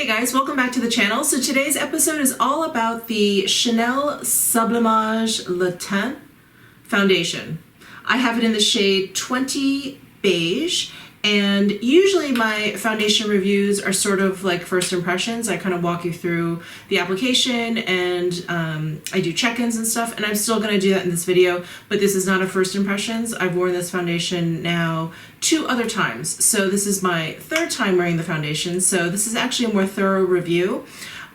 Hey guys, welcome back to the channel. So today's episode is all about the Chanel Sublimage Le Teint foundation. I have it in the shade 20 Beige, and usually my foundation reviews are sort of like first impressions. I kind of walk you through the application and I do check-ins and stuff, and I'm still going to do that in this video, but this is not a first impressions. I've worn this foundation now 2 other times, so this is my 3rd time wearing the foundation, so this is actually a more thorough review.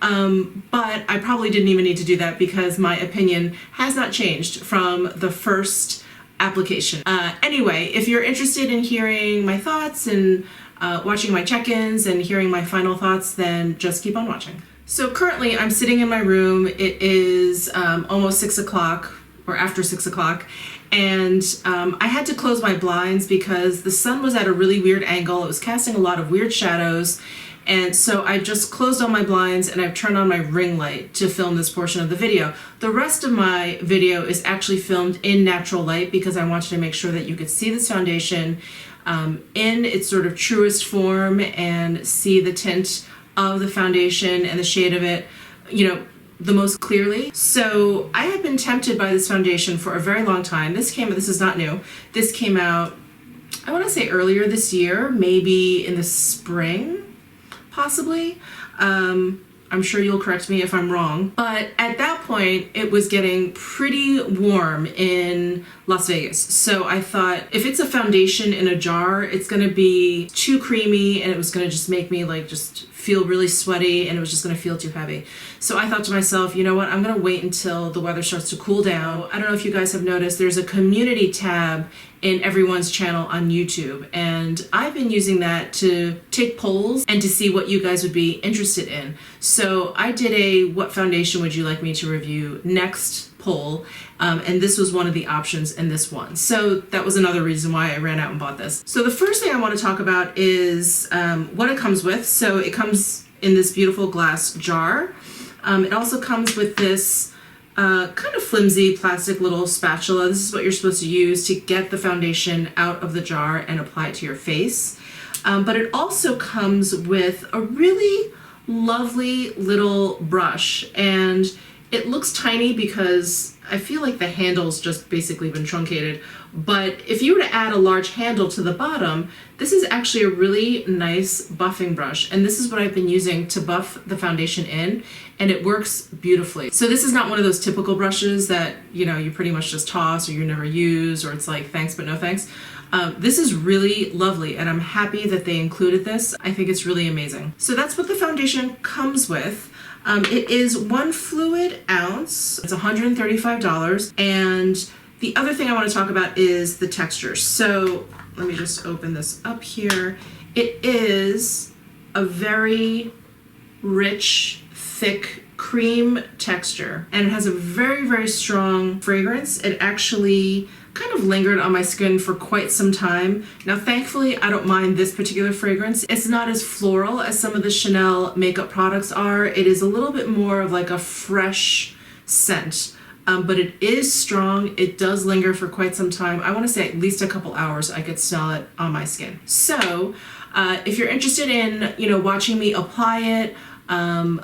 But I probably didn't even need to do that because my opinion has not changed from the first application. Anyway, if you're interested in hearing my thoughts and watching my check-ins and hearing my final thoughts, then just keep on watching. So currently I'm sitting in my room. It is almost 6 o'clock or after 6 o'clock, and I had to close my blinds because the sun was at a really weird angle. It was casting a lot of weird shadows, and so I just closed all my blinds and I've turned on my ring light to film this portion of the video. The rest of my video is actually filmed in natural light because I wanted to make sure that you could see this foundation in its sort of truest form and see the tint of the foundation and the shade of it, you know, the most clearly. So I have been tempted by this foundation for a very long time. This is not new. This came out, I want to say earlier this year, maybe in the spring, possibly. I'm sure you'll correct me if I'm wrong, but at that point it was getting pretty warm in Las Vegas. So I thought if it's a foundation in a jar, it's gonna be too creamy and it was gonna just make me like just feel really sweaty and it was just gonna feel too heavy. So I thought to myself, you know what, I'm gonna wait until the weather starts to cool down. I don't know if you guys have noticed, there's a community tab in everyone's channel on YouTube, and I've been using that to take polls and to see what you guys would be interested in. So I did a what foundation would you like me to review next poll, and this was one of the options in this one. So that was another reason why I ran out and bought this. So the first thing I want to talk about is what it comes with. So it comes in this beautiful glass jar. It also comes with this kind of flimsy plastic little spatula. This is what you're supposed to use to get the foundation out of the jar and apply it to your face. But it also comes with a really lovely little brush, and it looks tiny because I feel like the handle's just basically been truncated. But if you were to add a large handle to the bottom, this is actually a really nice buffing brush. And this is what I've been using to buff the foundation in, and it works beautifully. So this is not one of those typical brushes that, you know, you pretty much just toss or you never use, or it's like thanks but no thanks. This is really lovely, and I'm happy that they included this. I think it's really amazing. So that's what the foundation comes with. It is 1 fluid ounce. It's $135. And the other thing I want to talk about is the texture. So let me just open this up here. It is a very rich, thick cream texture, and it has a very, very strong fragrance. It actually kind of lingered on my skin for quite some time. Now, thankfully, I don't mind this particular fragrance. It's not as floral as some of the Chanel makeup products are. It is a little bit more of like a fresh scent, but it is strong. It does linger for quite some time. I want to say at least a couple hours I could smell it on my skin. So if you're interested in, you know, watching me apply it,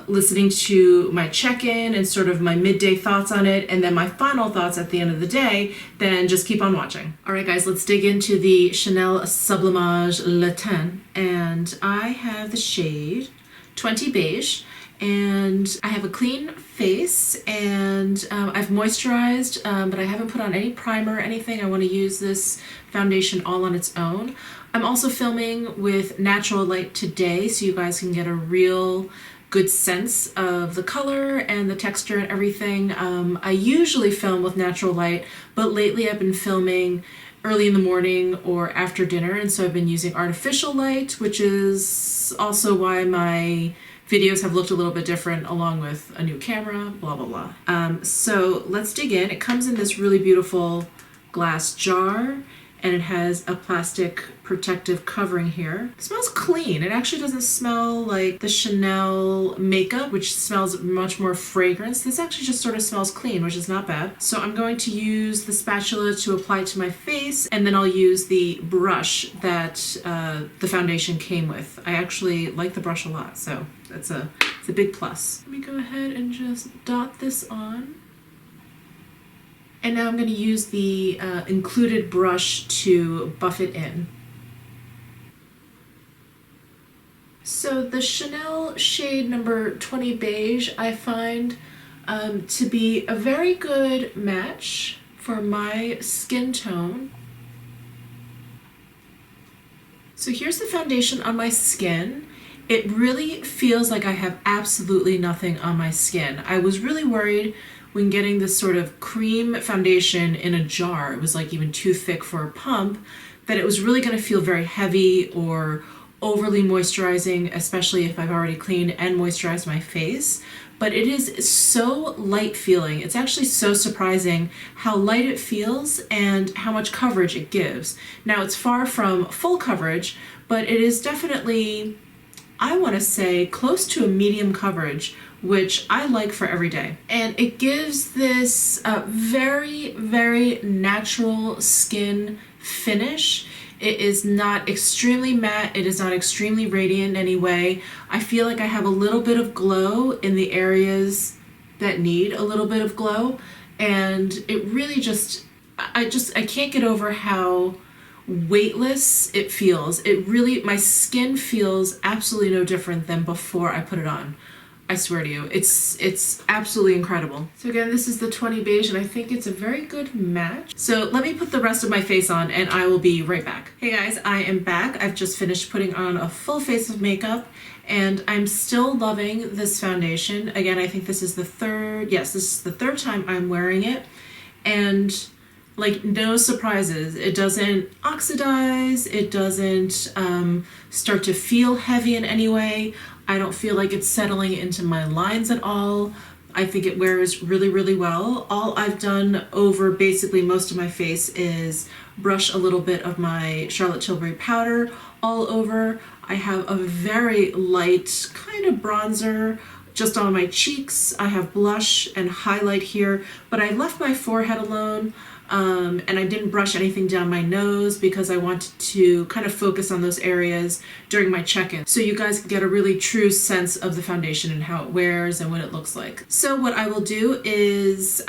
listening to my check-in and sort of my midday thoughts on it, and then my final thoughts at the end of the day, then just keep on watching. All right, guys, let's dig into the Chanel Sublimage Le Teint, and I have the shade 20 Beige, and I have a clean face, and I've moisturized, but I haven't put on any primer or anything. I want to use this foundation all on its own. I'm also filming with natural light today, so you guys can get a real good sense of the color and the texture and everything. I usually film with natural light, but lately I've been filming early in the morning or after dinner, and so I've been using artificial light, which is also why my videos have looked a little bit different, along with a new camera, blah, blah, blah. So let's dig in. It comes in this really beautiful glass jar, and it has a plastic protective covering here. It smells clean. It actually doesn't smell like the Chanel makeup, which smells much more fragrance. This actually just sort of smells clean, which is not bad. So I'm going to use the spatula to apply to my face, and then I'll use the brush that the foundation came with. I actually like the brush a lot, so It's a big plus. Let me go ahead and just dot this on. And now I'm going to use the included brush to buff it in. So the Chanel shade number 20 Beige I find to be a very good match for my skin tone. So here's the foundation on my skin. It really feels like I have absolutely nothing on my skin. I was really worried when getting this sort of cream foundation in a jar, it was like even too thick for a pump, that it was really going to feel very heavy or overly moisturizing, especially if I've already cleaned and moisturized my face. But it is so light feeling. It's actually so surprising how light it feels and how much coverage it gives. Now, it's far from full coverage, but it is definitely, I want to say, close to a medium coverage, which I like for every day. And it gives this very, very natural skin finish. It is not extremely matte. It is not extremely radiant in any way. I feel like I have a little bit of glow in the areas that need a little bit of glow. And it really just, I can't get over how weightless it feels. It really, my skin feels absolutely no different than before I put it on. I swear to you, it's absolutely incredible. So again, this is the 20 Beige, and I think it's a very good match. So let me put the rest of my face on, and I will be right back. Hey guys, I am back. I've just finished putting on a full face of makeup, and I'm still loving this foundation. Again, I think this is the third, yes, this is the third time I'm wearing it, and like, no surprises. It doesn't oxidize, it doesn't start to feel heavy in any way. I don't feel like it's settling into my lines at all. I think it wears really, really well. All I've done over basically most of my face is brush a little bit of my Charlotte Tilbury powder all over. I have a very light kind of bronzer just on my cheeks. I have blush and highlight here, but I left my forehead alone. And I didn't brush anything down my nose because I wanted to kind of focus on those areas during my check-in, so you guys can get a really true sense of the foundation and how it wears and what it looks like. So what I will do is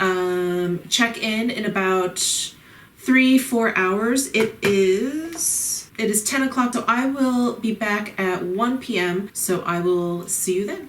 check in about 3-4 hours. It is 10 o'clock, so I will be back at 1 p.m. So I will see you then.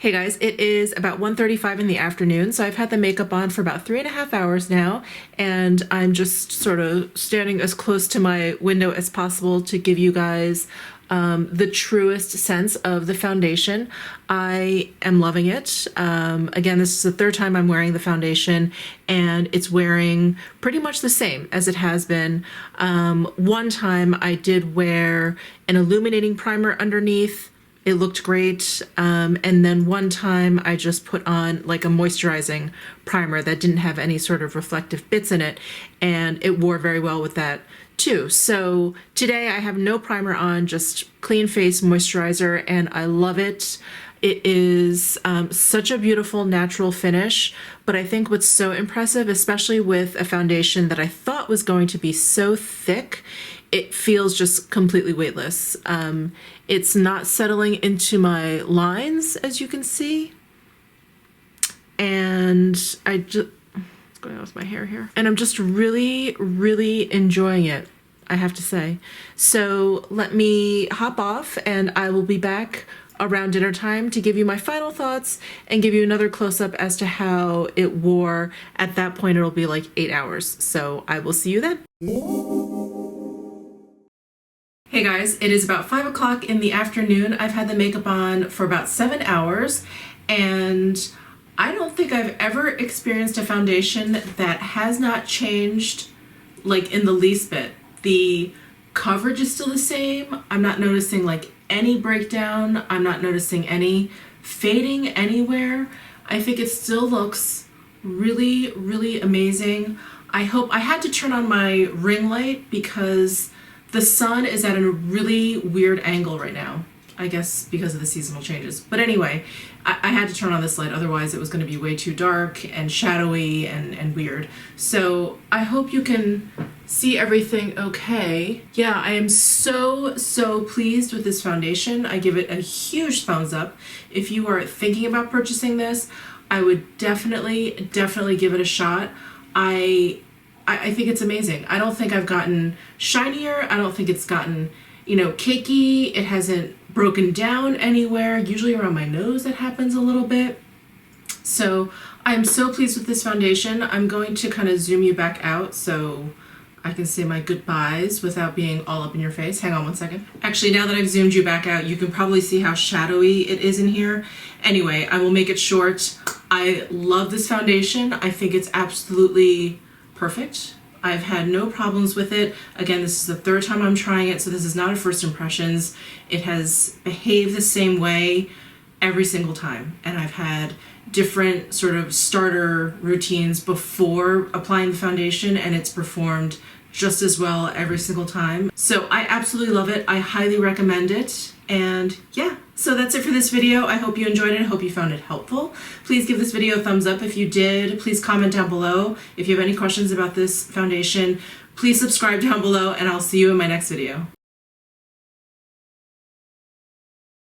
Hey guys, it is about 1:35 in the afternoon, so I've had the makeup on for about 3.5 hours now, and I'm just sort of standing as close to my window as possible to give you guys the truest sense of the foundation. I am loving it. Again, this is the third time I'm wearing the foundation, and it's wearing pretty much the same as it has been. One time I did wear an illuminating primer underneath. It looked great. And then one time I just put on like a moisturizing primer that didn't have any sort of reflective bits in it, and it wore very well with that too. So today I have no primer on, just clean face moisturizer, and I love it. It is such a beautiful natural finish, but I think what's so impressive, especially with a foundation that I thought was going to be so thick, it feels just completely weightless. It's not settling into my lines, as you can see. And what's going on with my hair here? And I'm just really, really enjoying it, I have to say. So let me hop off, and I will be back around dinner time to give you my final thoughts and give you another close-up as to how it wore. At that point, it'll be like 8 hours. So I will see you then. Hey guys, it is about 5 o'clock in the afternoon. I've had the makeup on for about 7 hours, and I don't think I've ever experienced a foundation that has not changed like in the least bit. The coverage is still the same. I'm not noticing like any breakdown. I'm not noticing any fading anywhere. I think it still looks really, really amazing. I had to turn on my ring light because the sun is at a really weird angle right now. I guess because of the seasonal changes. But anyway, I had to turn on this light, otherwise it was going to be way too dark and shadowy and weird. So I hope you can see everything okay. Yeah, I am so pleased with this foundation. I give it a huge thumbs up. If you are thinking about purchasing this, I would definitely give it a shot. I think it's amazing. I don't think I've gotten shinier. I don't think it's gotten, you know, cakey. It hasn't broken down anywhere. Usually around my nose that happens a little bit. So I'm so pleased with this foundation. I'm going to kind of zoom you back out so I can say my goodbyes without being all up in your face. Hang on one second. Actually, now that I've zoomed you back out, you can probably see how shadowy it is in here. Anyway, I will make it short. I love this foundation. I think it's absolutely perfect. I've had no problems with it. Again, this is the third time I'm trying it, so this is not a first impressions. It has behaved the same way every single time. And I've had different sort of starter routines before applying the foundation, and it's performed just as well every single time. So I absolutely love it. I highly recommend it. And yeah, so that's it for this video. I hope you enjoyed it. I hope you found it helpful. Please give this video a thumbs up if you did. Please comment down below if you have any questions about this foundation. Please subscribe down below, and I'll see you in my next video.